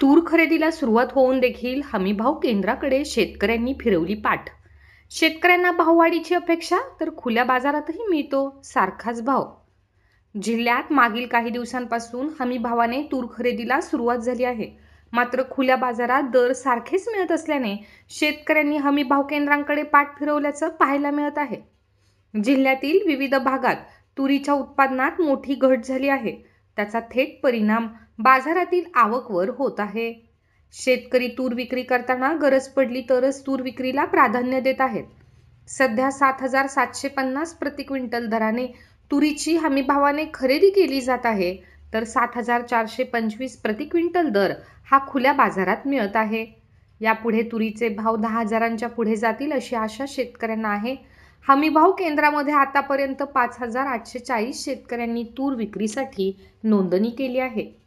तूर खरेदीला सुरुवात होऊन देखील हमीभाव केंद्राकडे शेतकऱ्यांनी फिरवली पाठ। शेतकऱ्यांना भाववाढीची अपेक्षा तर खुल्या बाजारातही मिळतो सारखाच भाव। जिल्ह्यात मागील काही दिवसांपासून हमीभावाने तूर खरेदीला सुरुवात झाली आहे। मात्र खुल्या बाजारात दर सारखेच मिळत असल्याने शेतकऱ्यांनी हमीभाव केंद्रांकडे पाठ फिरवल्याचं पाहायला मिळत आहे। जिल्ह्यातील विविध भागात तुरीच्या उत्पादनात मोठी घट झाली आहे। त्याचा थेट परिणाम बाजारातील आवकवर होत आहे। शेतकरी तूर विक्री करताना गरज पडली तरच तूर विक्रीला प्राधान्य देत आहेत। सध्या 7,750 प्रति क्विंटल दराने तुरीची हमीभावाने खरेदी केली जात आहे, तर 7,425 प्रति क्विंटल दर हा खुल्या बाजारात मिळत आहे। यापुढे तुरीचे भाव 10,000च्या पुढे जातील अशी आशा शेतकऱ्यांना आहे। हमीभाव केंद्रामध्ये आतापर्यंत 5,840 शेतकऱ्यांनी तूर विक्रीसाठी नोंदणी केली आहे।